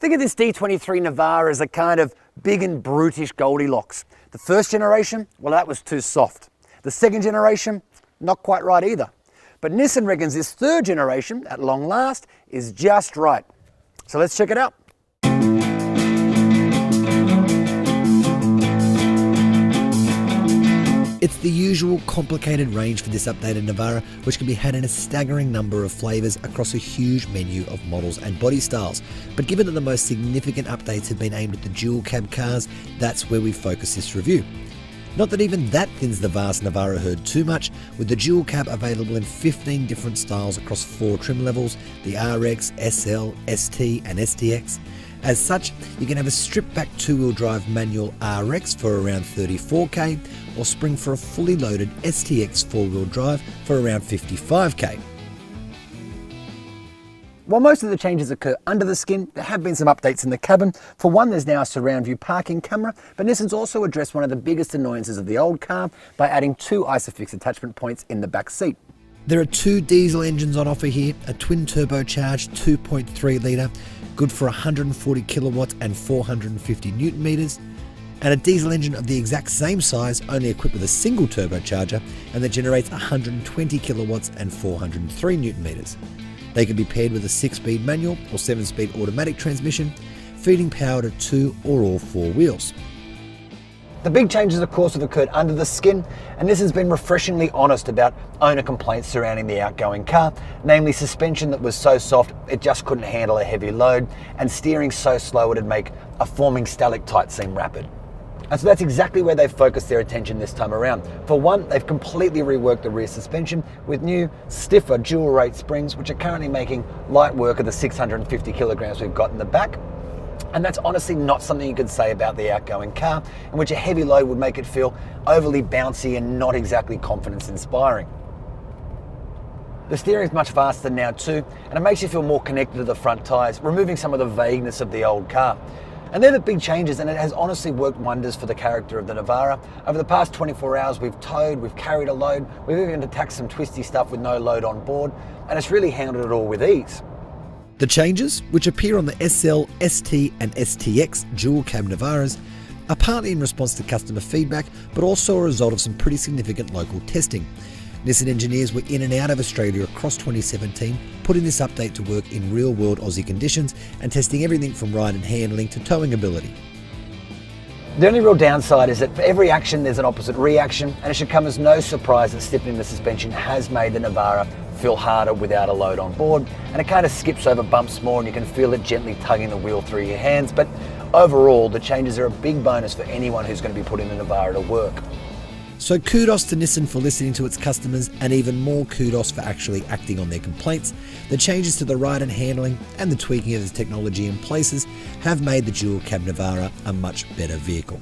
Think of this D23 Navara as a kind of big and brutish Goldilocks. The first generation, well, that was too soft. The second generation, not quite right either. But Nissan reckons this third generation, at long last, is just right. So let's check it out. It's the usual complicated range for this updated Navara, which can be had in a staggering number of flavours across a huge menu of models and body styles. But given that the most significant updates have been aimed at the dual cab cars, that's where we focus this review. Not that even that thins the vast Navara herd too much, with the dual cab available in 15 different styles across 4 trim levels, the RX, SL, ST and STX. As such, you can have a stripped-back two-wheel drive manual RX for around 34k, or spring for a fully loaded STX four-wheel drive for around 55k. While most of the changes occur under the skin, there have been some updates in the cabin. For one, there's now a surround view parking camera, but Nissan's also addressed one of the biggest annoyances of the old car by adding 2 ISOFIX attachment points in the back seat. There are 2 diesel engines on offer here, a twin turbocharged 2.3 litre, good for 140 kilowatts and 450 newton meters, and a diesel engine of the exact same size, only equipped with a single turbocharger, and that generates 120 kilowatts and 403 newton meters. They can be paired with a 6-speed manual or 7-speed automatic transmission, feeding power to 2 or all 4 wheels. The big changes, of course, have occurred under the skin, and this has been refreshingly honest about owner complaints surrounding the outgoing car, namely suspension that was so soft it just couldn't handle a heavy load, and steering so slow it'd make a forming stalactite seem rapid. And so that's exactly where they've focused their attention this time around. For one, they've completely reworked the rear suspension with new, stiffer dual-rate springs, which are currently making light work of the 650 kilograms we've got in the back. And that's honestly not something you could say about the outgoing car, in which a heavy load would make it feel overly bouncy and not exactly confidence-inspiring. The steering is much faster now too, and it makes you feel more connected to the front tyres, removing some of the vagueness of the old car. And they're the big changes, and it has honestly worked wonders for the character of the Navara. Over the past 24 hours, we've towed, we've carried a load, we've even attacked some twisty stuff with no load on board, and it's really handled it all with ease. The changes, which appear on the SL, ST and STX dual cab Navaras, are partly in response to customer feedback, but also a result of some pretty significant local testing. Nissan engineers were in and out of Australia across 2017, putting this update to work in real-world Aussie conditions and testing everything from ride and handling to towing ability. The only real downside is that for every action there's an opposite reaction, and it should come as no surprise that stiffening the suspension has made the Navara feel harder without a load on board, and it kind of skips over bumps more and you can feel it gently tugging the wheel through your hands. But overall, the changes are a big bonus for anyone who's going to be putting the Navara to work. So kudos to Nissan for listening to its customers, and even more kudos for actually acting on their complaints. The changes to the ride and handling and the tweaking of the technology in places have made the dual cab Navara a much better vehicle.